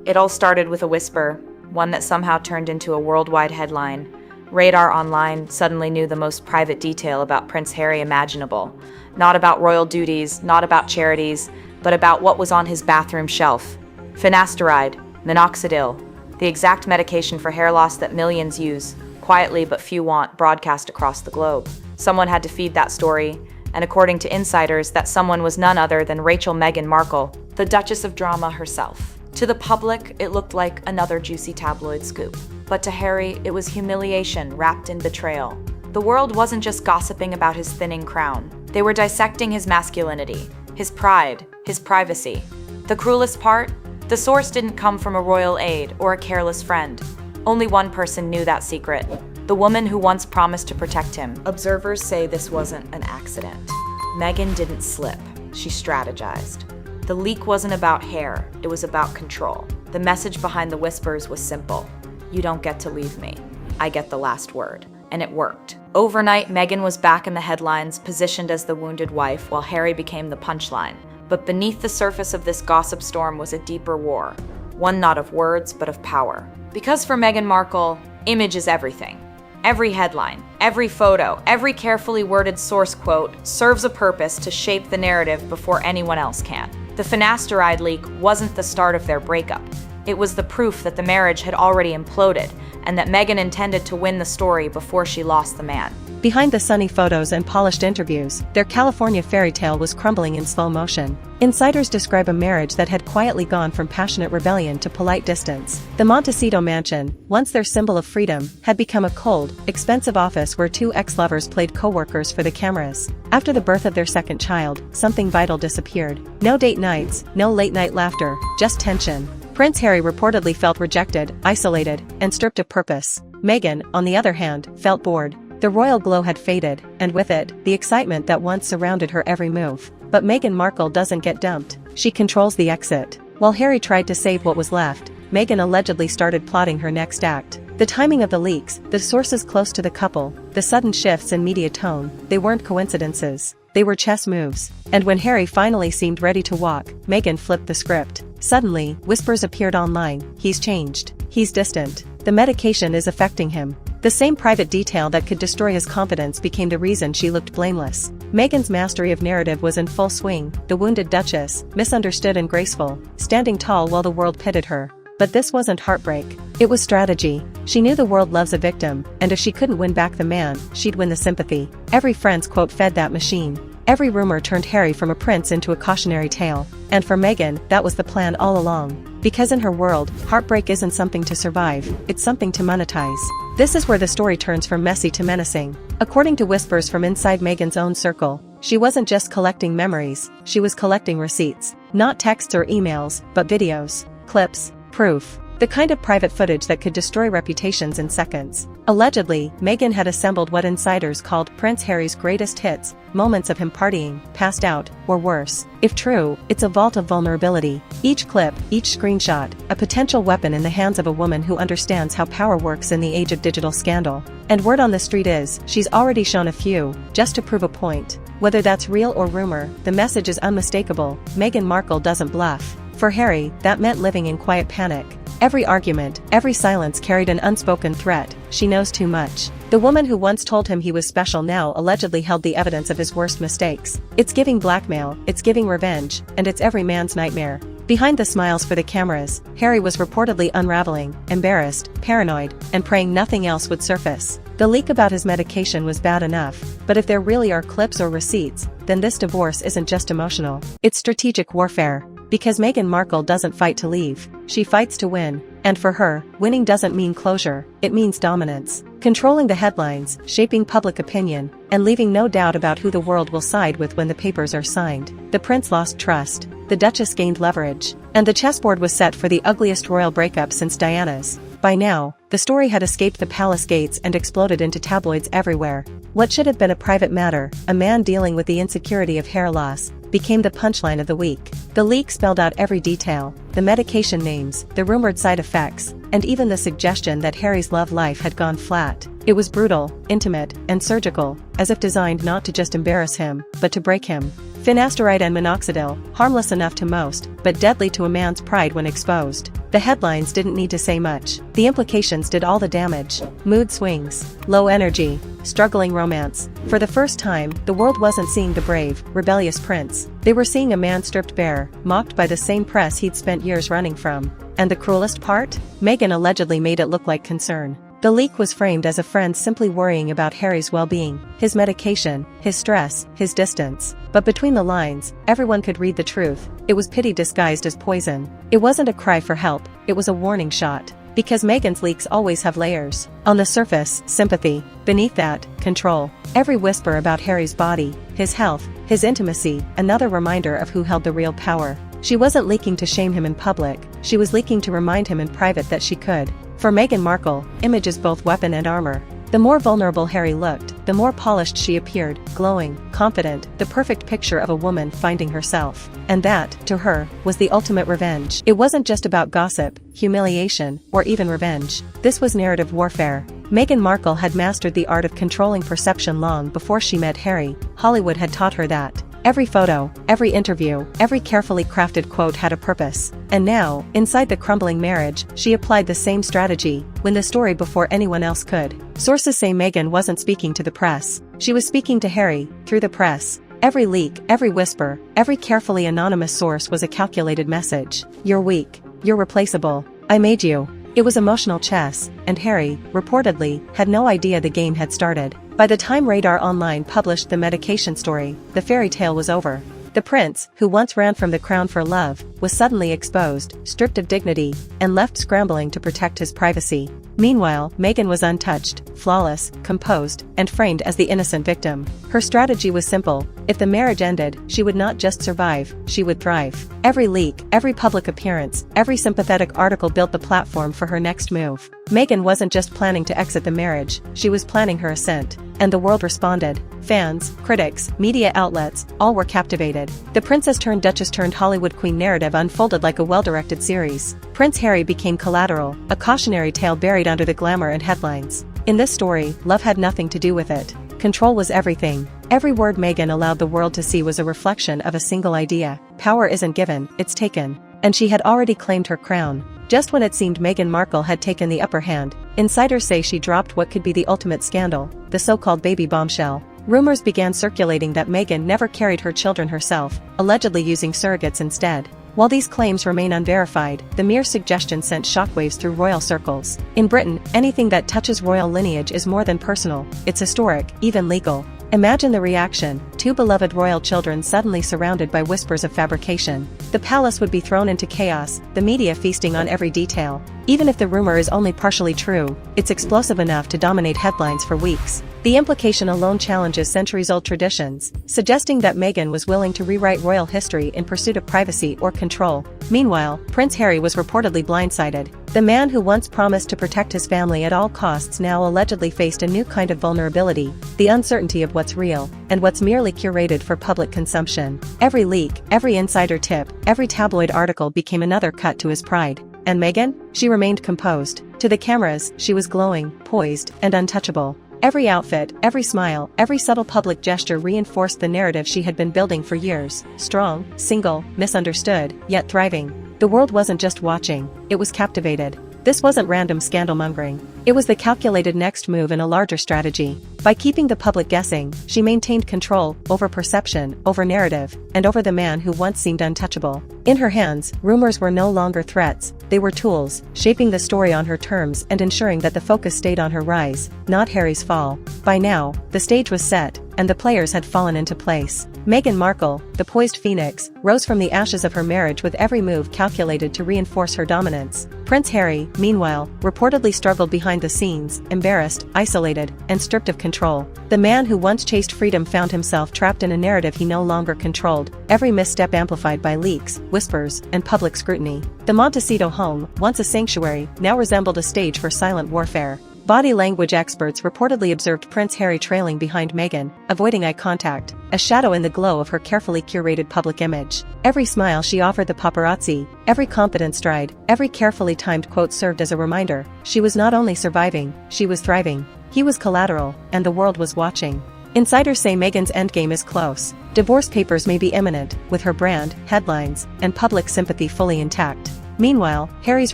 It all started with a whisper, one that somehow turned into a worldwide headline. Radar Online suddenly knew the most private detail about Prince Harry imaginable. Not about royal duties, not about charities, but about what was on his bathroom shelf. Finasteride, minoxidil, the exact medication for hair loss that millions use, quietly but few want, broadcast across the globe. Someone had to feed that story, and according to insiders, that someone was none other than Meghan Markle, the Duchess of Drama herself. To the public, it looked like another juicy tabloid scoop. But to Harry, it was humiliation wrapped in betrayal. The world wasn't just gossiping about his thinning crown. They were dissecting his masculinity, his pride, his privacy. The cruelest part? The source didn't come from a royal aide or a careless friend. Only one person knew that secret, the woman who once promised to protect him. Observers say this wasn't an accident. Meghan didn't slip, she strategized. The leak wasn't about hair, it was about control. The message behind the whispers was simple. You don't get to leave me. I get the last word. And it worked. Overnight, Meghan was back in the headlines, positioned as the wounded wife, while Harry became the punchline. But beneath the surface of this gossip storm was a deeper war. One not of words, but of power. Because for Meghan Markle, image is everything. Every headline, every photo, every carefully worded source quote serves a purpose to shape the narrative before anyone else can. The finasteride leak wasn't the start of their breakup. It was the proof that the marriage had already imploded, and that Meghan intended to win the story before she lost the man. Behind the sunny photos and polished interviews, their California fairy tale was crumbling in slow motion. Insiders describe a marriage that had quietly gone from passionate rebellion to polite distance. The Montecito mansion, once their symbol of freedom, had become a cold, expensive office where two ex-lovers played co-workers for the cameras. After the birth of their second child, something vital disappeared. No date nights, no late-night laughter, just tension. Prince Harry reportedly felt rejected, isolated, and stripped of purpose. Meghan, on the other hand, felt bored. The royal glow had faded, and with it, the excitement that once surrounded her every move. But Meghan Markle doesn't get dumped. She controls the exit. While Harry tried to save what was left, Meghan allegedly started plotting her next act. The timing of the leaks, the sources close to the couple, the sudden shifts in media tone, they weren't coincidences. They were chess moves. And when Harry finally seemed ready to walk, Meghan flipped the script. Suddenly, whispers appeared online. He's changed. He's distant. The medication is affecting him. The same private detail that could destroy his confidence became the reason she looked blameless. Meghan's mastery of narrative was in full swing, the wounded duchess, misunderstood and graceful, standing tall while the world pitted her. But this wasn't heartbreak. It was strategy. She knew the world loves a victim, and if she couldn't win back the man, she'd win the sympathy. Every friend's quote fed that machine. Every rumor turned Harry from a prince into a cautionary tale. And for Meghan, that was the plan all along. Because in her world, heartbreak isn't something to survive, it's something to monetize. This is where the story turns from messy to menacing. According to whispers from inside Meghan's own circle, she wasn't just collecting memories, she was collecting receipts. Not texts or emails, but videos, clips, proof. The kind of private footage that could destroy reputations in seconds. Allegedly, Meghan had assembled what insiders called Prince Harry's greatest hits, moments of him partying, passed out, or worse. If true, it's a vault of vulnerability. Each clip, each screenshot, a potential weapon in the hands of a woman who understands how power works in the age of digital scandal. And word on the street is, she's already shown a few, just to prove a point. Whether that's real or rumor, the message is unmistakable. Meghan Markle doesn't bluff. For Harry, that meant living in quiet panic. Every argument, every silence carried an unspoken threat. She knows too much. The woman who once told him he was special now allegedly held the evidence of his worst mistakes. It's giving blackmail, it's giving revenge, and it's every man's nightmare. Behind the smiles for the cameras, Harry was reportedly unraveling, embarrassed, paranoid, and praying nothing else would surface. The leak about his medication was bad enough, but if there really are clips or receipts, then this divorce isn't just emotional. It's strategic warfare. Because Meghan Markle doesn't fight to leave, she fights to win. And for her, winning doesn't mean closure, it means dominance. Controlling the headlines, shaping public opinion, and leaving no doubt about who the world will side with when the papers are signed. The prince lost trust, the duchess gained leverage, and the chessboard was set for the ugliest royal breakup since Diana's. By now, the story had escaped the palace gates and exploded into tabloids everywhere. What should have been a private matter, a man dealing with the insecurity of hair loss, became the punchline of the week. The leak spelled out every detail, the medication names, the rumored side effects, and even the suggestion that Harry's love life had gone flat. It was brutal, intimate, and surgical, as if designed not to just embarrass him, but to break him. Finasteride and minoxidil, harmless enough to most, but deadly to a man's pride when exposed. The headlines didn't need to say much. The implications did all the damage. Mood swings, low energy, struggling romance. For the first time, the world wasn't seeing the brave, rebellious prince. They were seeing a man stripped bare, mocked by the same press he'd spent years running from. And the cruelest part? Meghan allegedly made it look like concern. The leak was framed as a friend simply worrying about Harry's well-being, his medication, his stress, his distance. But between the lines, everyone could read the truth. It was pity disguised as poison. It wasn't a cry for help, it was a warning shot. Because Meghan's leaks always have layers. On the surface, sympathy. Beneath that, control. Every whisper about Harry's body, his health, his intimacy, another reminder of who held the real power. She wasn't leaking to shame him in public, she was leaking to remind him in private that she could. For Meghan Markle, image is both weapon and armor. The more vulnerable Harry looked, the more polished she appeared, glowing, confident, the perfect picture of a woman finding herself. And that, to her, was the ultimate revenge. It wasn't just about gossip, humiliation, or even revenge. This was narrative warfare. Meghan Markle had mastered the art of controlling perception long before she met Harry. Hollywood had taught her that. Every photo, every interview, every carefully crafted quote had a purpose. And now, inside the crumbling marriage, she applied the same strategy, win the story before anyone else could. Sources say Meghan wasn't speaking to the press. She was speaking to Harry, through the press. Every leak, every whisper, every carefully anonymous source was a calculated message. You're weak. You're replaceable. I made you. It was emotional chess, and Harry, reportedly, had no idea the game had started. By the time Radar Online published the medication story, the fairy tale was over. The prince, who once ran from the crown for love, was suddenly exposed, stripped of dignity, and left scrambling to protect his privacy. Meanwhile, Meghan was untouched, flawless, composed, and framed as the innocent victim. Her strategy was simple. If the marriage ended, she would not just survive, she would thrive. Every leak, every public appearance, every sympathetic article built the platform for her next move. Meghan wasn't just planning to exit the marriage, she was planning her ascent. And the world responded. Fans, critics, media outlets, all were captivated. The princess-turned-duchess-turned-Hollywood queen narrative unfolded like a well-directed series. Prince Harry became collateral, a cautionary tale buried under the glamour and headlines. In this story, love had nothing to do with it. Control was everything. Every word Meghan allowed the world to see was a reflection of a single idea. Power isn't given, it's taken. And she had already claimed her crown. Just when it seemed Meghan Markle had taken the upper hand, insiders say she dropped what could be the ultimate scandal, the so-called baby bombshell. Rumors began circulating that Meghan never carried her children herself, allegedly using surrogates instead. While these claims remain unverified, the mere suggestion sent shockwaves through royal circles. In Britain, anything that touches royal lineage is more than personal, it's historic, even legal. Imagine the reaction, two beloved royal children suddenly surrounded by whispers of fabrication. The palace would be thrown into chaos, the media feasting on every detail. Even if the rumor is only partially true, it's explosive enough to dominate headlines for weeks. The implication alone challenges centuries-old traditions, suggesting that Meghan was willing to rewrite royal history in pursuit of privacy or control. Meanwhile, Prince Harry was reportedly blindsided. The man who once promised to protect his family at all costs now allegedly faced a new kind of vulnerability, the uncertainty of what's real, and what's merely curated for public consumption. Every leak, every insider tip, every tabloid article became another cut to his pride. And Meghan? She remained composed. To the cameras, she was glowing, poised, and untouchable. Every outfit, every smile, every subtle public gesture reinforced the narrative she had been building for years. Strong, single, misunderstood, yet thriving. The world wasn't just watching, it was captivated. This wasn't random scandal-mongering. It was the calculated next move in a larger strategy. By keeping the public guessing, she maintained control over perception, over narrative, and over the man who once seemed untouchable. In her hands, rumors were no longer threats, they were tools, shaping the story on her terms and ensuring that the focus stayed on her rise, not Harry's fall. By now, the stage was set, and the players had fallen into place. Meghan Markle, the poised phoenix, rose from the ashes of her marriage with every move calculated to reinforce her dominance. Prince Harry, meanwhile, reportedly struggled behind the scenes, embarrassed, isolated, and stripped of control. The man who once chased freedom found himself trapped in a narrative he no longer controlled, every misstep amplified by leaks, whispers, and public scrutiny. The Montecito home, once a sanctuary, now resembled a stage for silent warfare. Body language experts reportedly observed Prince Harry trailing behind Meghan, avoiding eye contact, a shadow in the glow of her carefully curated public image. Every smile she offered the paparazzi, every confident stride, every carefully timed quote served as a reminder. She was not only surviving, she was thriving. He was collateral, and the world was watching. Insiders say Meghan's endgame is close. Divorce papers may be imminent, with her brand, headlines, and public sympathy fully intact. Meanwhile, Harry's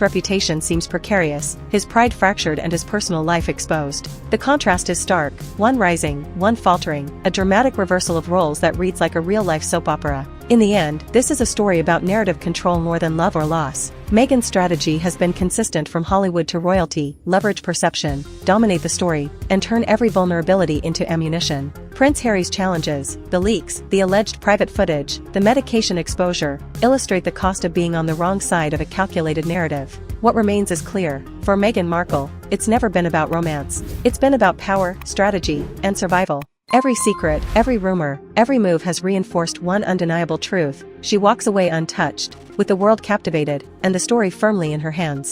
reputation seems precarious, his pride fractured and his personal life exposed. The contrast is stark, one rising, one faltering, a dramatic reversal of roles that reads like a real-life soap opera. In the end, this is a story about narrative control more than love or loss. Meghan's strategy has been consistent from Hollywood to royalty: leverage perception, dominate the story, and turn every vulnerability into ammunition. Prince Harry's challenges, the leaks, the alleged private footage, the medication exposure, illustrate the cost of being on the wrong side of a calculated narrative. What remains is clear. For Meghan Markle, it's never been about romance. It's been about power, strategy, and survival. Every secret, every rumor, every move has reinforced one undeniable truth: she walks away untouched, with the world captivated, and the story firmly in her hands.